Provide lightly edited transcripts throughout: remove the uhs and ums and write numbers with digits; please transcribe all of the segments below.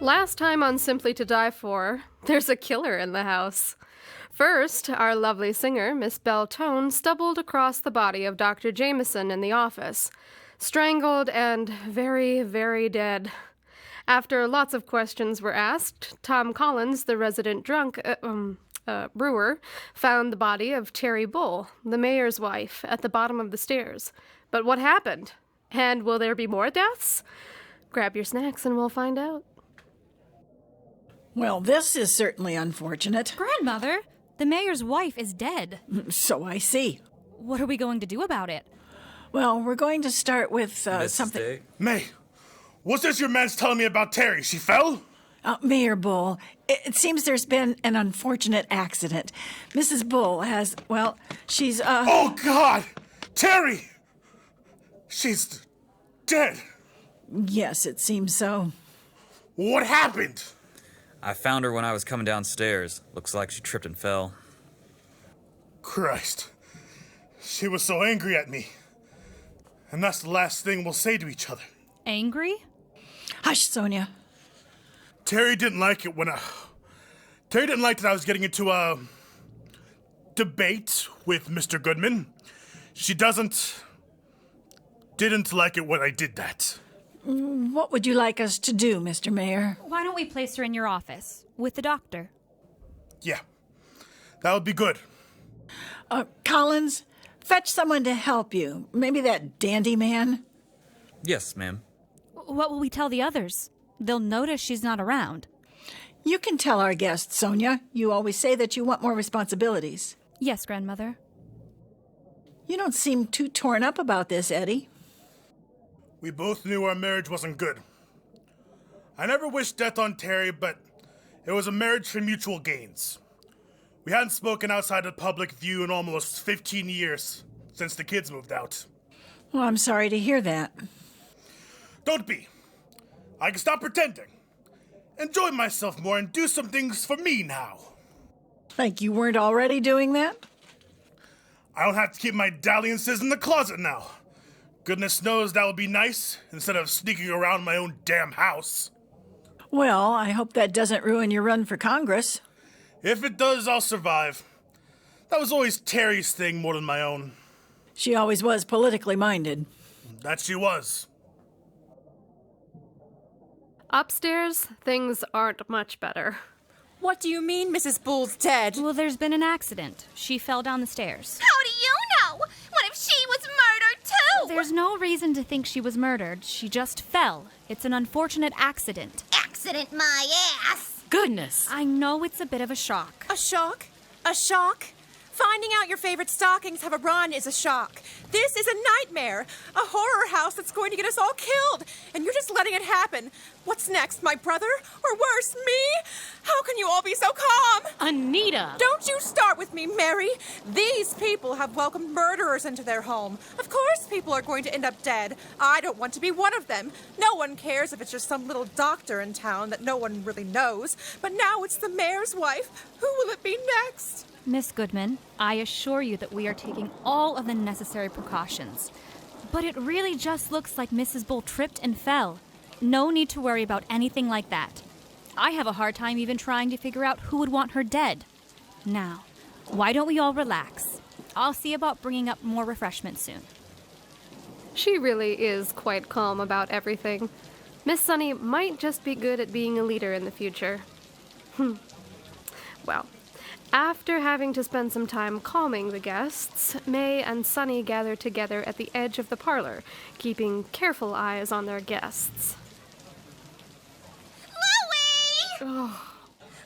Last time on Simply to Die For, there's a killer in the house. First, our lovely singer, Miss Belle Tone, stumbled across the body of Dr. Jameson in the office, strangled and very, very dead. After lots of questions were asked, Tom Collins, the resident brewer, found the body of Terry Bull, the mayor's wife, at the bottom of the stairs. But what happened? And will there be more deaths? Grab your snacks and we'll find out. Well, this is certainly unfortunate. Grandmother, the mayor's wife is dead. So I see. What are we going to do about it? Well, we're going to start with something... Day? May, what's this your man's telling me about Terry? She fell? Mayor Bull, it seems there's been an unfortunate accident. Mrs. Bull has, well, she's, Oh, God! Terry! She's dead. Yes, it seems so. What happened? I found her when I was coming downstairs. Looks like she tripped and fell. Christ. She was so angry at me. And that's the last thing we'll say to each other. Angry? Hush, Sonia. Terry didn't like it Terry didn't like that I was getting into a debate with Mr. Goodman. She didn't like it when I did that. What would you like us to do, Mr. Mayor? Why don't we place her in your office with the doctor? Yeah, that would be good. Collins, fetch someone to help you. Maybe that dandy man? Yes, ma'am. What will we tell the others? They'll notice she's not around. You can tell our guests, Sonia. You always say that you want more responsibilities. Yes, Grandmother. You don't seem too torn up about this, Eddie. We both knew our marriage wasn't good. I never wished death on Terry, but it was a marriage for mutual gains. We hadn't spoken outside of public view in almost 15 years, since the kids moved out. Well, I'm sorry to hear that. Don't be. I can stop pretending. Enjoy myself more and do some things for me now. Like you weren't already doing that? I don't have to keep my dalliances in the closet now. Goodness knows that would be nice, instead of sneaking around my own damn house. Well, I hope that doesn't ruin your run for Congress. If it does, I'll survive. That was always Terry's thing more than my own. She always was politically minded. That she was. Upstairs, things aren't much better. What do you mean Mrs. Bull's dead? Well, there's been an accident. She fell down the stairs. How do you know? What if she was murdered too? There's no reason to think she was murdered. She just fell. It's an unfortunate accident. Accident my ass. Goodness. I know it's a bit of a shock. A shock? A shock? Finding out your favorite stockings have a run is a shock. This is a nightmare. A horror house that's going to get us all killed. And you're just letting it happen. What's next, my brother? Or worse, me? How can you all be so calm? Anita! Don't you start with me, Mary. These people have welcomed murderers into their home. Of course people are going to end up dead. I don't want to be one of them. No one cares if it's just some little doctor in town that no one really knows. But now it's the mayor's wife. Who will it be next? Miss Goodman, I assure you that we are taking all of the necessary precautions. But it really just looks like Mrs. Bull tripped and fell. No need to worry about anything like that. I have a hard time even trying to figure out who would want her dead. Now, why don't we all relax? I'll see about bringing up more refreshments soon. She really is quite calm about everything. Miss Sonny might just be good at being a leader in the future. Well, after having to spend some time calming the guests, May and Sonny gather together at the edge of the parlor, keeping careful eyes on their guests. Louie! Louie,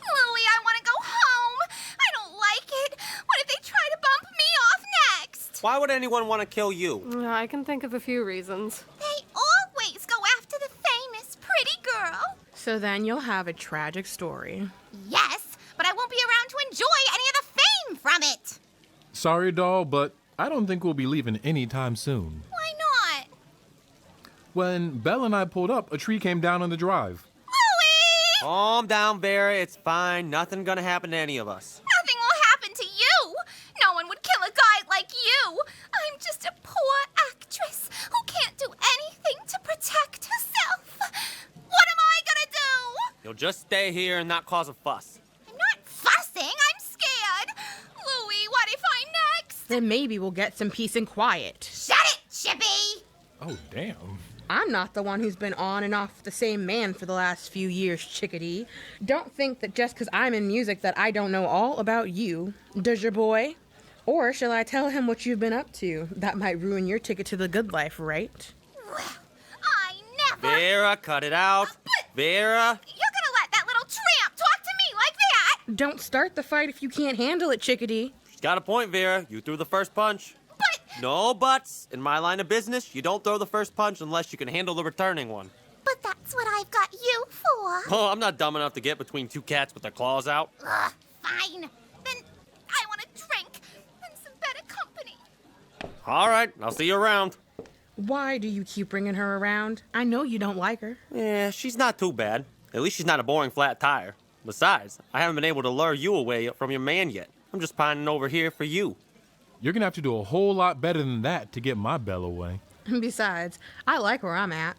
I want to go home. I don't like it. What if they try to bump me off next? Why would anyone want to kill you? I can think of a few reasons. They always go after the famous pretty girl. So then you'll have a tragic story. Yes, but I won't be around to enjoy any of the fame from it. Sorry, doll, but I don't think we'll be leaving anytime soon. Why not? When Belle and I pulled up, a tree came down on the drive. Louie! Calm down, Vera. It's fine. Nothing gonna happen to any of us. Nothing will happen to you. No one would kill a guy like you. I'm just a poor actress who can't do anything to protect herself. What am I gonna do? You'll just stay here and not cause a fuss. I'm not fussing. I'm scared. Louie, what if I'm next? Then maybe we'll get some peace and quiet. Shut it, Chippy! Oh, damn. I'm not the one who's been on and off the same man for the last few years, chickadee. Don't think that just because I'm in music that I don't know all about you. Does your boy? Or shall I tell him what you've been up to? That might ruin your ticket to the good life, right? I never... Vera, cut it out. Vera. You're gonna let that little tramp talk to me like that? Don't start the fight if you can't handle it, chickadee. She's got a point, Vera. You threw the first punch. But... No buts. In my line of business, you don't throw the first punch unless you can handle the returning one. But that's what I've got you for. Oh, I'm not dumb enough to get between two cats with their claws out. Ugh, fine. Then I want a drink and some better company. All right, I'll see you around. Why do you keep bringing her around? I know you don't like her. Yeah, she's not too bad. At least she's not a boring flat tire. Besides, I haven't been able to lure you away from your man yet. I'm just pining over here for you. You're gonna have to do a whole lot better than that to get my bell away. Besides, I like where I'm at.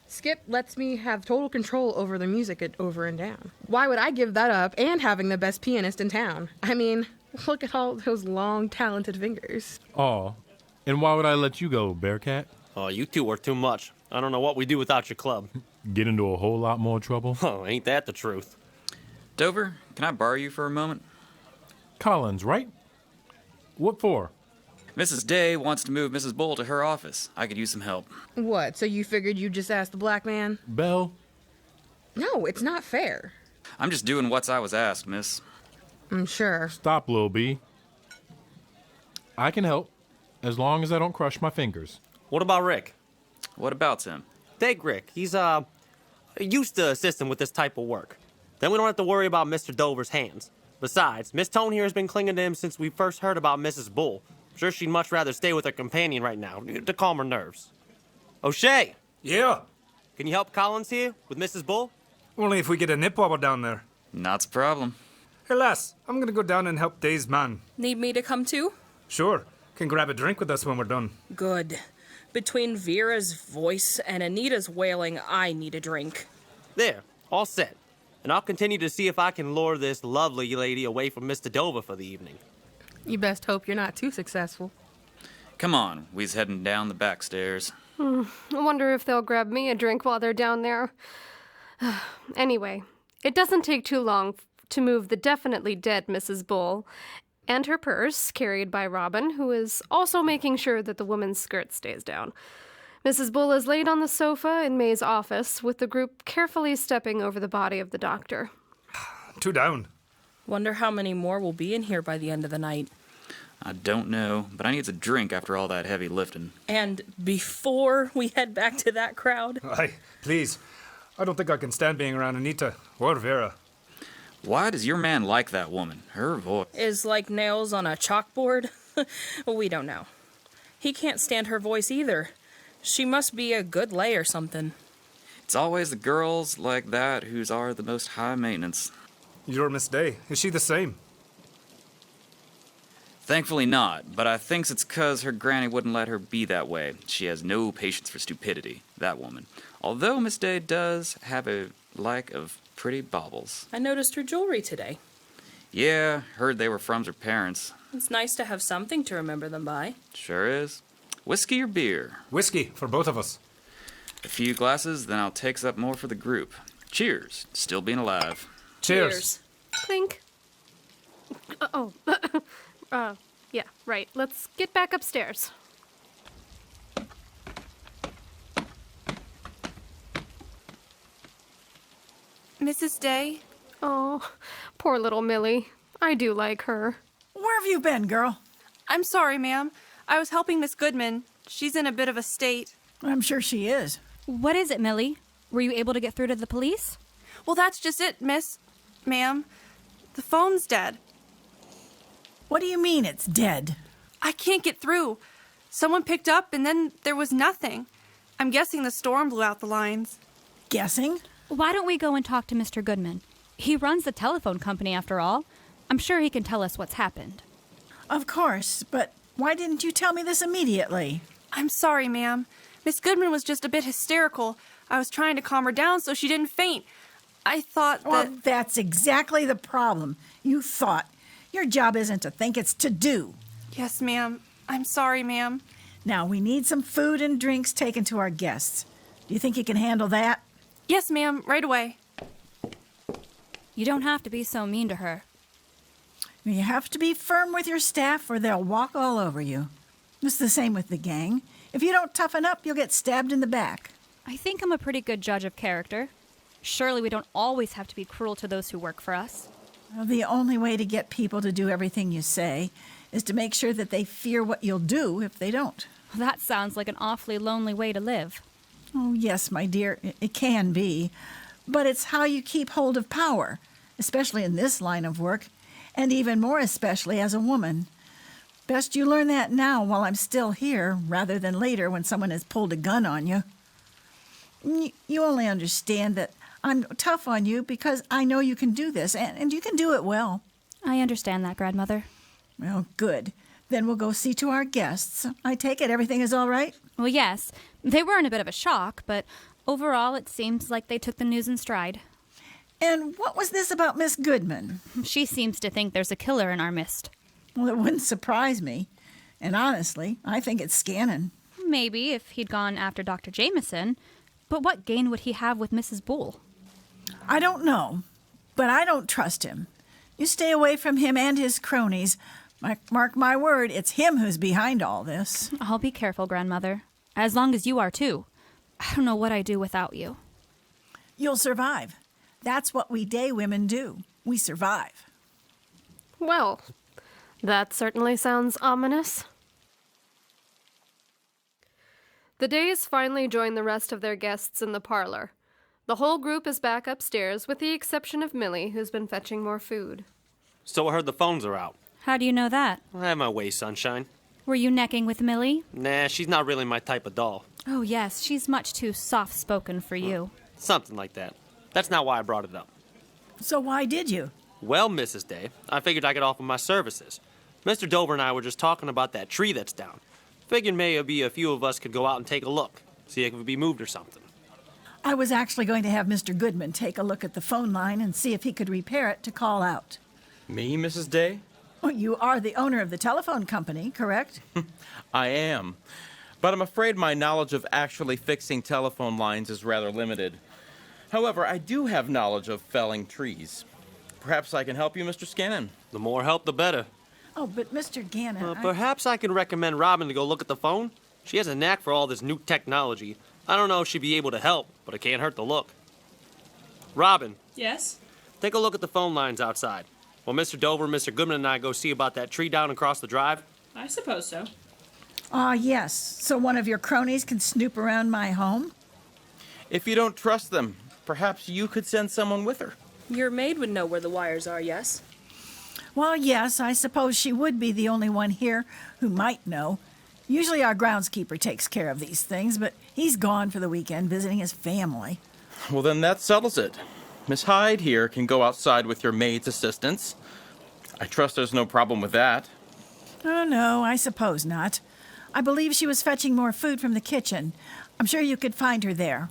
Skip lets me have total control over the music at Over and Down. Why would I give that up and having the best pianist in town? I mean, look at all those long, talented fingers. Aw. And why would I let you go, Bearcat? Oh, you two are too much. I don't know what we do without your club. Get into a whole lot more trouble? Oh, ain't that the truth? Dover, can I borrow you for a moment? Collins, right? What for? Mrs. Day wants to move Mrs. Bull to her office. I could use some help. What, so you figured you'd just ask the black man? Bell? No, it's not fair. I'm just doing what I was asked, miss. I'm sure. Stop, Lil B. I can help, as long as I don't crush my fingers. What about Rick? What about him? Take Rick. He's, used to assisting with this type of work. Then we don't have to worry about Mr. Dover's hands. Besides, Miss Tone here has been clinging to him since we first heard about Mrs. Bull. I'm sure she'd much rather stay with her companion right now, to calm her nerves. O'Shea! Yeah? Can you help Collins here with Mrs. Bull? Only if we get a nip wobble down there. Not a problem. Hey, lass, I'm gonna go down and help Day's man. Need me to come too? Sure. Can grab a drink with us when we're done. Good. Between Vera's voice and Anita's wailing, I need a drink. There, all set. And I'll continue to see if I can lure this lovely lady away from Mr. Dover for the evening. You best hope you're not too successful. Come on, we's heading down the back stairs. I wonder if they'll grab me a drink while they're down there. Anyway, it doesn't take too long to move the definitely dead Mrs. Bull and her purse, carried by Robin, who is also making sure that the woman's skirt stays down. Mrs. Bull is laid on the sofa in May's office, with the group carefully stepping over the body of the doctor. 2 down. Wonder how many more will be in here by the end of the night. I don't know, but I need a drink after all that heavy lifting. And before we head back to that crowd? Aye, please. I don't think I can stand being around Anita or Vera. Why does your man like that woman? Her voice Is like nails on a chalkboard? We don't know. He can't stand her voice either. She must be a good lay or something. It's always the girls like that whose are the most high maintenance. Your Miss Day, is she the same? Thankfully not, but I thinks it's 'cause her granny wouldn't let her be that way. She has no patience for stupidity, that woman. Although Miss Day does have a like of pretty baubles. I noticed her jewelry today. Yeah, heard they were from her parents. It's nice to have something to remember them by. Sure is. Whiskey or beer? Whiskey, for both of us. A few glasses, then I'll take up more for the group. Cheers, still being alive. Cheers. Clink. Yeah, right. Let's get back upstairs. Mrs. Day? Oh, poor little Millie. I do like her. Where have you been, girl? I'm sorry, ma'am. I was helping Miss Goodman. She's in a bit of a state. I'm sure she is. What is it, Millie? Were you able to get through to the police? Well, that's just it, ma'am. The phone's dead. What do you mean it's dead? I can't get through. Someone picked up and then there was nothing. I'm guessing the storm blew out the lines. Guessing? Why don't we go and talk to Mr. Goodman? He runs the telephone company, after all. I'm sure he can tell us what's happened. Of course, but why didn't you tell me this immediately? I'm sorry, ma'am. Miss Goodman was just a bit hysterical. I was trying to calm her down so she didn't faint. I thought that... Well, that's exactly the problem. You thought. Your job isn't to think, it's to do. Yes, ma'am. I'm sorry, ma'am. Now, we need some food and drinks taken to our guests. Do you think you can handle that? Yes, ma'am. Right away. You don't have to be so mean to her. You have to be firm with your staff or they'll walk all over you. It's the same with the gang. If you don't toughen up, you'll get stabbed in the back. I think I'm a pretty good judge of character. Surely we don't always have to be cruel to those who work for us. Well, the only way to get people to do everything you say is to make sure that they fear what you'll do if they don't. That sounds like an awfully lonely way to live. Oh, yes, my dear, it can be. But it's how you keep hold of power, especially in this line of work, and even more especially as a woman. Best you learn that now while I'm still here, rather than later when someone has pulled a gun on you. You only understand that I'm tough on you because I know you can do this, and you can do it well. I understand that, Grandmother. Well, good. Then we'll go see to our guests. I take it everything is all right? Well, yes. They were in a bit of a shock, but overall it seems like they took the news in stride. And what was this about Miss Goodman? She seems to think there's a killer in our midst. Well, it wouldn't surprise me. And honestly, I think it's Scannon. Maybe if he'd gone after Dr. Jameson. But what gain would he have with Mrs. Bull? I don't know, but I don't trust him. You stay away from him and his cronies. Mark my word, it's him who's behind all this. I'll be careful, Grandmother. As long as you are, too. I don't know what I'd do without you. You'll survive. That's what we day women do. We survive. Well, that certainly sounds ominous. The Days finally join the rest of their guests in the parlor. The whole group is back upstairs, with the exception of Millie, who's been fetching more food. So I heard the phones are out. How do you know that? I have my way, sunshine. Were you necking with Millie? Nah, she's not really my type of doll. Oh, yes, she's much too soft-spoken for you. Something like that. That's not why I brought it up. So why did you? Well, Mrs. Day, I figured I could offer my services. Mr. Dover and I were just talking about that tree that's down. Figured maybe a few of us could go out and take a look, see if it would be moved or something. I was actually going to have Mr. Goodman take a look at the phone line and see if he could repair it to call out. Me, Mrs. Day? Well, you are the owner of the telephone company, correct? I am. But I'm afraid my knowledge of actually fixing telephone lines is rather limited. However, I do have knowledge of felling trees. Perhaps I can help you, Mr. Scannon. The more help, the better. Oh, but Mr. Gannon, Perhaps I can recommend Robin to go look at the phone. She has a knack for all this new technology. I don't know if she'd be able to help, but it can't hurt to look. Robin. Yes? Take a look at the phone lines outside. While Mr. Dover, Mr. Goodman, and I go see about that tree down across the drive. I suppose so. Yes. So one of your cronies can snoop around my home? If you don't trust them, perhaps you could send someone with her. Your maid would know where the wires are, yes? Well, yes, I suppose she would be the only one here who might know. Usually our groundskeeper takes care of these things, but he's gone for the weekend visiting his family. Well, then that settles it. Miss Hyde here can go outside with your maid's assistance. I trust there's no problem with that. Oh, no, I suppose not. I believe she was fetching more food from the kitchen. I'm sure you could find her there.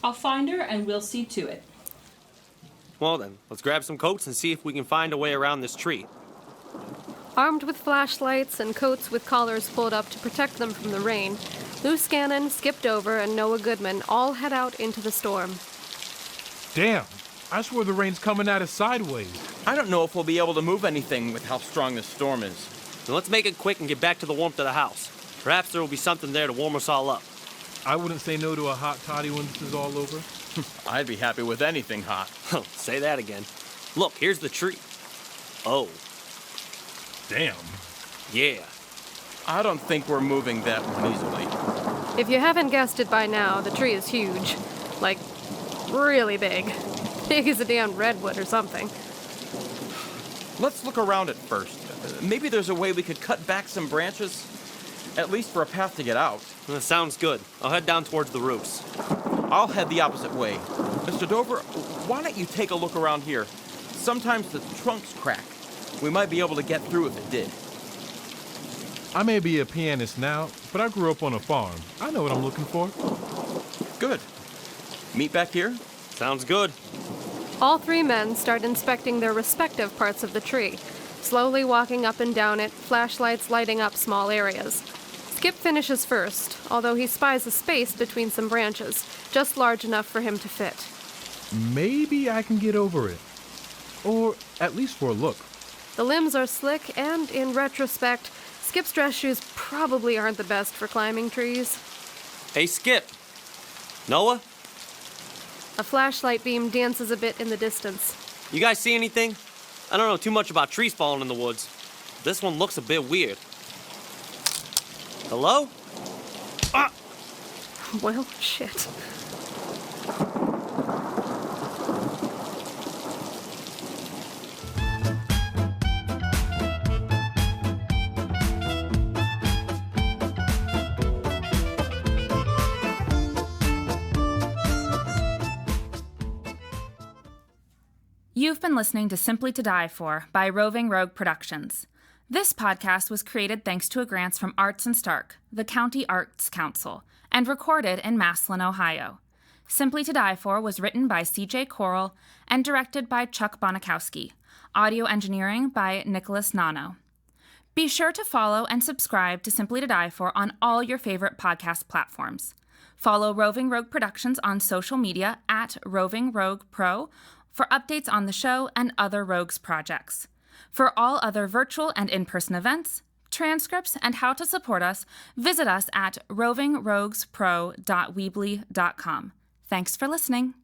I'll find her and we'll see to it. Well then, let's grab some coats and see if we can find a way around this tree. Armed with flashlights and coats with collars pulled up to protect them from the rain, Lew Scannon, Skip Dover, and Noah Goodman all head out into the storm. Damn, I swear the rain's coming at us sideways. I don't know if we'll be able to move anything with how strong this storm is. Then let's make it quick and get back to the warmth of the house. Perhaps there will be something there to warm us all up. I wouldn't say no to a hot toddy when this is all over. I'd be happy with anything hot. Say that again. Look, here's the tree. Oh. Damn. Yeah. I don't think we're moving that one easily. If you haven't guessed it by now, the tree is huge. Like, really big. Big as a damn redwood or something. Let's look around it first. Maybe there's a way we could cut back some branches, at least for a path to get out. That sounds good. I'll head down towards the roofs. I'll head the opposite way. Mr. Dover, why don't you take a look around here? Sometimes the trunks crack. We might be able to get through if it did. I may be a pianist now, but I grew up on a farm. I know what I'm looking for. Good. Meet back here? Sounds good. All three men start inspecting their respective parts of the tree, slowly walking up and down it, flashlights lighting up small areas. Skip finishes first, although he spies a space between some branches, just large enough for him to fit. Maybe I can get over it. Or at least for a look. The limbs are slick, and in retrospect, Skip's dress shoes probably aren't the best for climbing trees. Hey, Skip. Noah? A flashlight beam dances a bit in the distance. You guys see anything? I don't know too much about trees falling in the woods. This one looks a bit weird. Hello? Ah! Well, shit. You've been listening to Simply to Die For by Roving Rogue Productions. This podcast was created thanks to grants from Arts and Stark, the County Arts Council, and recorded in Massillon, Ohio. Simply to Die For was written by C.J. Corl and directed by Chuck Bonakoski. Audio engineering by Nicholas Nonno. Be sure to follow and subscribe to Simply to Die For on all your favorite podcast platforms. Follow Roving Rogue Productions on social media at Roving Rogue Pro for updates on the show and other Rogues projects. For all other virtual and in-person events, transcripts, and how to support us, visit us at rovingroguespro.weebly.com. Thanks for listening.